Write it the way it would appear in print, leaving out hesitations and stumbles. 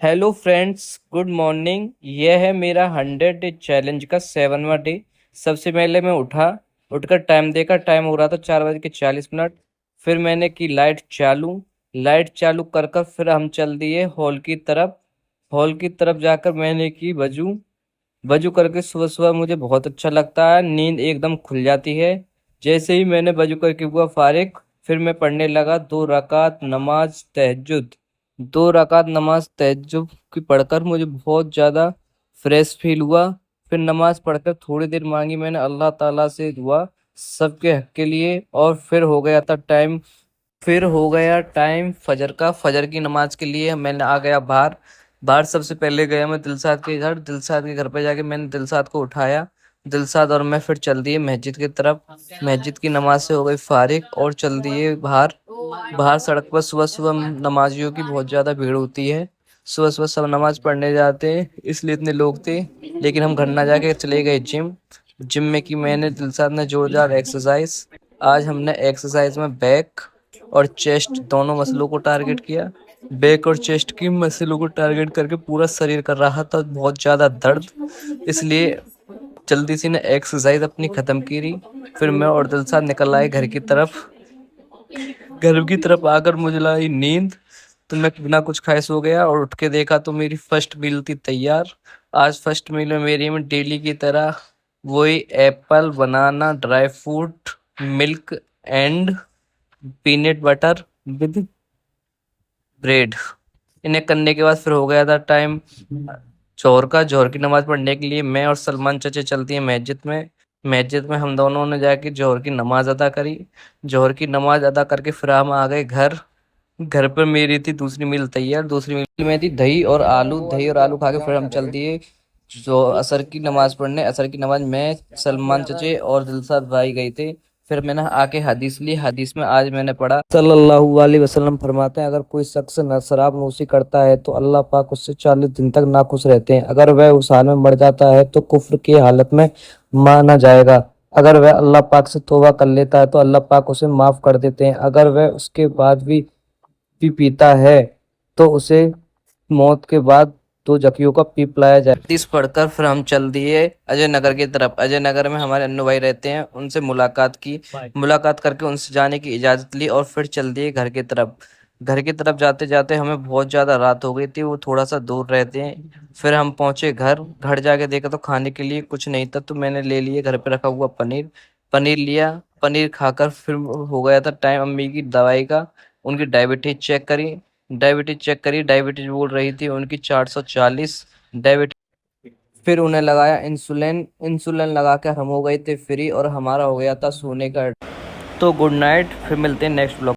Hello friends, good morning. यह है मेरा 100 डे चैलेंज का 7वां डे। सबसे पहले मैं उठकर टाइम देखा। टाइम हो रहा था 4:40। फिर मैंने की लाइट चालू कर कर फिर हम चल दिए हॉल की तरफ जाकर मैंने की वजू। वजू करके सुबह सुबह मुझे बहुत अच्छा लगता है, नींद एकदम खुल जाती है। जैसे ही मैंने वजू करके हुआ फारिग, फिर मैं पढ़ने लगा 2 रकात नमाज तहज्जुद की पढ़कर मुझे बहुत ज़्यादा फ्रेश फील हुआ। फिर नमाज पढ़कर थोड़ी देर मांगी मैंने अल्लाह ताला से दुआ सबके हक के लिए। और फिर हो गया टाइम फजर की नमाज के लिए। मैंने आ गया बाहर। बाहर सबसे पहले गया मैं दिलसाद के घर पे जाके मैंने दिलसाद को उठाया। दिलसाद और मैं फिर चल दिए मस्जिद की तरफ। मस्जिद की नमाज से हो गई फारिग और चल दिए बाहर। बाहर सड़क पर सुबह सुबह नमाजियों की बहुत ज़्यादा भीड़ होती है। सुबह सुबह सब नमाज पढ़ने जाते हैं, इसलिए इतने लोग थे। लेकिन हम घर ना जाके चले गए जिम। जिम में की मैंने दिलसाद ने जोरदार एक्सरसाइज। आज हमने एक्सरसाइज में बैक और चेस्ट दोनों मसलों को टारगेट किया। बैक और चेस्ट की मसलों को टारगेट करके पूरा शरीर कर रहा था बहुत ज़्यादा दर्द, इसलिए जल्दी से ने एक्सरसाइज अपनी ख़त्म की। फिर मैं और दिलसाद निकल आए घर की तरफ। घर की तरफ आकर मुझे लाई नींद, तो मैं बिना कुछ खाए सो गया और उठ के देखा तो मेरी फर्स्ट मील थी तैयार। आज फर्स्ट मील में मेरी में डेली की तरह वही Apple, banana, dry fruit, milk and peanut butter with bread. इन्हें करने के बाद फिर हो गया था टाइम जोहर की नमाज पढ़ने के लिए। मैं और सलमान चाचा चलती हैं मस्जिद में हम दोनों ने जाके जोहर की नमाज अदा करी। जोहर की नमाज अदा करके फिर हम आ गए घर। घर पर मेरी थी दूसरी मील तैयार। दूसरी मील में थी दही और आलू खा के फिर हम चल दिए जो असर की नमाज में सलमान चचे और दिलसाद भाई गए थे। फिर मैंने आके हदीस ली। हदीस में आज मैंने पढ़ा सल्लल्लाहु अलैहि वसल्लम फरमाते हैं, अगर कोई शख्स शराब नोशी करता है तो अल्लाह पाक उससे 40 दिन तक नाखुश रहते हैं। अगर वह उस हाल में मर जाता है तो कुफ्र की हालत में माना जाएगा। अगर वह अल्लाह पाक से तौबा कर लेता है तो अल्लाह पाक उसे माफ कर देते हैं। अगर वह उसके बाद भी पीता है तो उसे मौत के बाद 2 जखियों का पीप लाया जाए। हदीस पढ़कर फिर हम चल दिए अजय नगर की तरफ। अजय नगर में हमारे अन्नू भाई रहते हैं, उनसे मुलाकात करके उनसे जाने की इजाज़त ली और फिर चल दिए घर की तरफ। घर की तरफ जाते जाते हमें बहुत ज़्यादा रात हो गई थी, वो थोड़ा सा दूर रहते हैं। फिर हम पहुंचे घर। घर जाके देखा तो खाने के लिए कुछ नहीं था, तो मैंने ले लिए घर पे रखा हुआ पनीर। पनीर लिया, पनीर खाकर फिर हो गया था टाइम अम्मी की दवाई का। उनकी डायबिटीज चेक करी। डायबिटीज बोल रही थी उनकी 440 डायबिटीज। फिर उन्हें लगाया इंसुलिन। इंसुलिन लगा कर हम हो गए थे फ्री और हमारा हो गया था सोने का। तो गुड नाइट, फिर मिलते हैं नेक्स्ट ब्लॉग।